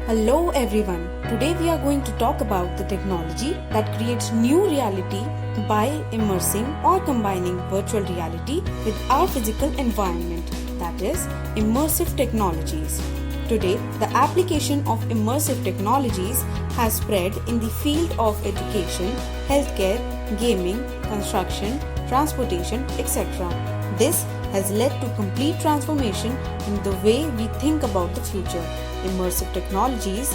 Hello everyone. Today we are going to talk about the technology that creates new reality by immersing or combining virtual reality with our physical environment, that is immersive technologies. Today, the application of immersive technologies has spread in the field of education, healthcare, gaming, construction, transportation, etc. This has led to complete transformation in the way we think about the future. Immersive technologies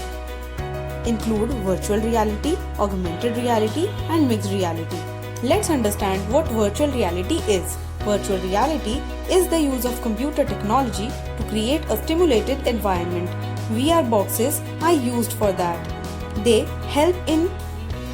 include virtual reality, augmented reality, and mixed reality. Let's understand what virtual reality is. Virtual reality is the use of computer technology to create a stimulated environment. VR boxes are used for that. They help in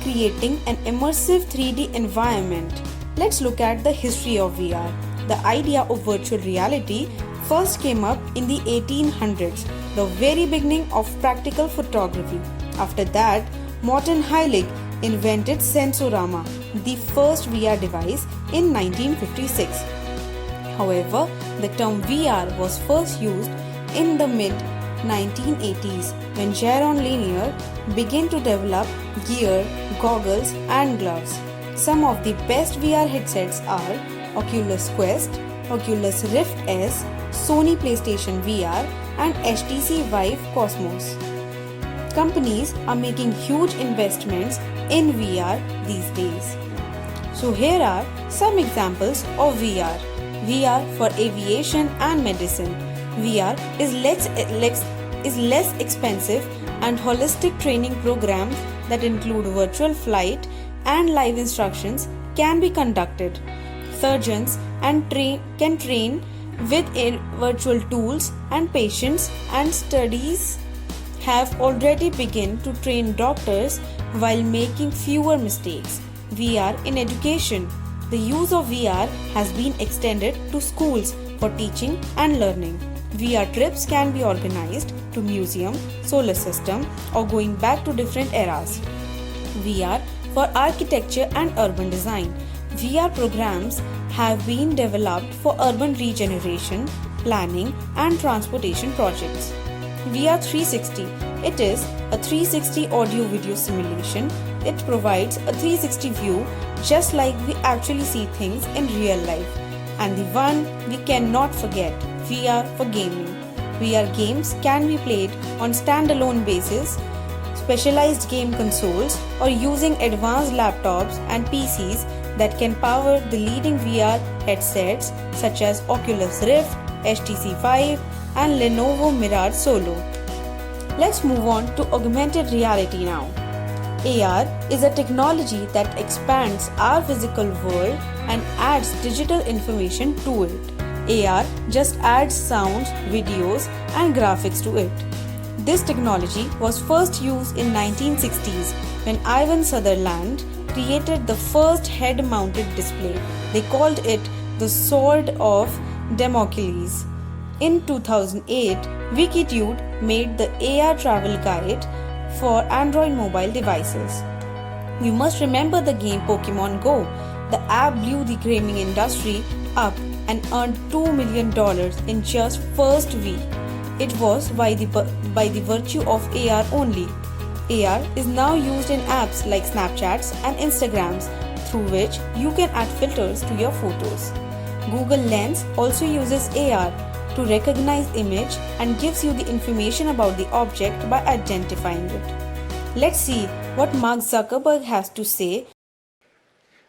creating an immersive 3D environment. Let's look at the history of VR. The idea of virtual reality first came up in the 1800s, the very beginning of practical photography. After that, Morton Heilig invented Sensorama, the first VR device, in 1956. However, the term VR was first used in the mid 1980s when Jaron Lanier began to develop gear, goggles, and gloves. Some of the best VR headsets are Oculus Quest, Oculus Rift S, Sony PlayStation VR, and HTC Vive Cosmos. Companies are making huge investments in VR these days. So here are some examples of VR. VR for aviation and medicine. VR is less expensive and holistic training programs that include virtual flight and live instructions can be conducted. Surgeons can train with virtual tools, and patients and studies have already begun to train doctors while making fewer mistakes. VR in education. The use of VR has been extended to schools for teaching and learning. VR trips can be organized to museum, solar system, or going back to different eras. VR for architecture and urban design. VR programs have been developed for urban regeneration, planning, and transportation projects. VR 360. It is a 360 audio-video simulation. It provides a 360 view just like we actually see things in real life. And the one we cannot forget, VR for gaming. VR games can be played on standalone basis, specialized game consoles, or using advanced laptops and PCs that can power the leading VR headsets such as Oculus Rift, HTC Vive, and Lenovo Mirage Solo. Let's move on to augmented reality now. AR is a technology that expands our physical world and adds digital information to it. AR just adds sounds, videos, and graphics to it. This technology was first used in 1960s when Ivan Sutherland created the first head-mounted display. They called it the Sword of Damocles. In 2008, Wikitude made the AR travel guide for Android mobile devices. You must remember the game Pokemon Go. The app blew the gaming industry up and earned $2 million in just first week. It was by the virtue of AR only. AR is now used in apps like Snapchats and Instagrams, through which you can add filters to your photos. Google Lens also uses AR to recognize image and gives you the information about the object by identifying it. Let's see what Mark Zuckerberg has to say.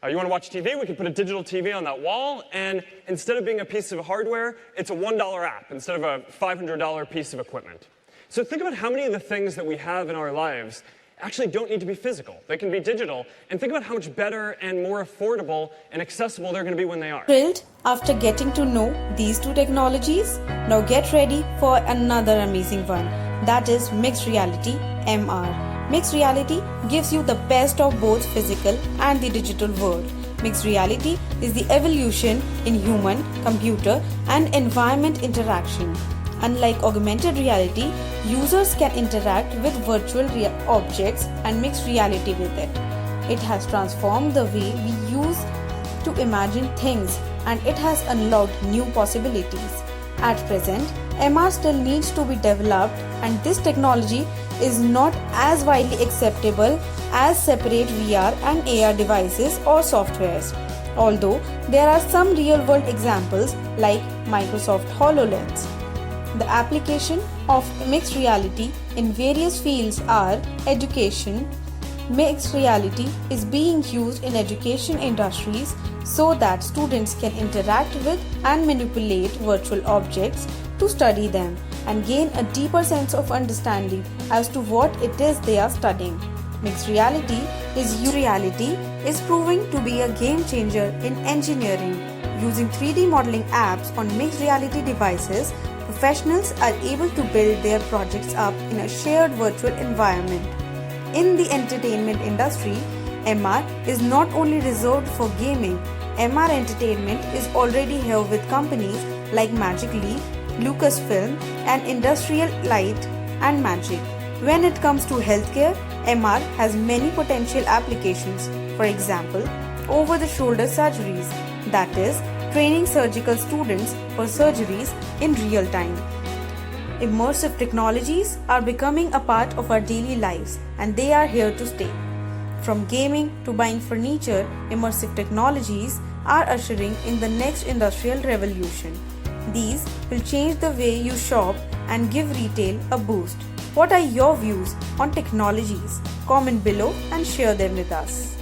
You want to watch TV? We can put a digital TV on that wall, and instead of being a piece of hardware, it's a $1 app instead of a $500 piece of equipment. So think about how many of the things that we have in our lives actually don't need to be physical. They can be digital, and think about how much better and more affordable and accessible they're going to be when they are. Thrilled after getting to know these two technologies? Now get ready for another amazing one, that is mixed reality, MR. Mixed reality gives you the best of both physical and the digital world. Mixed reality is the evolution in human, computer, and environment interaction. Unlike augmented reality, users can interact with virtual objects and mixed reality with it. It has transformed the way we use to imagine things, and it has unlocked new possibilities. At present, MR still needs to be developed, and this technology is not as widely acceptable as separate VR and AR devices or softwares. Although there are some real-world examples like Microsoft HoloLens. The application of mixed reality in various fields are education. Mixed reality is being used in education industries so that students can interact with and manipulate virtual objects to study them and gain a deeper sense of understanding as to what it is they are studying. Mixed reality is proving to be a game changer in engineering. Using 3D modeling apps on mixed reality devices, professionals are able to build their projects up in a shared virtual environment. In the entertainment industry, MR is not only reserved for gaming. MR entertainment is already here with companies like Magic Leap, Lucasfilm, and Industrial Light and Magic. When it comes to healthcare, MR has many potential applications. For example, over-the-shoulder surgeries, that is, training surgical students for surgeries in real time. Immersive technologies are becoming a part of our daily lives, and they are here to stay. From gaming to buying furniture, immersive technologies are ushering in the next industrial revolution. These will change the way you shop and give retail a boost. What are your views on technologies? Comment below and share them with us.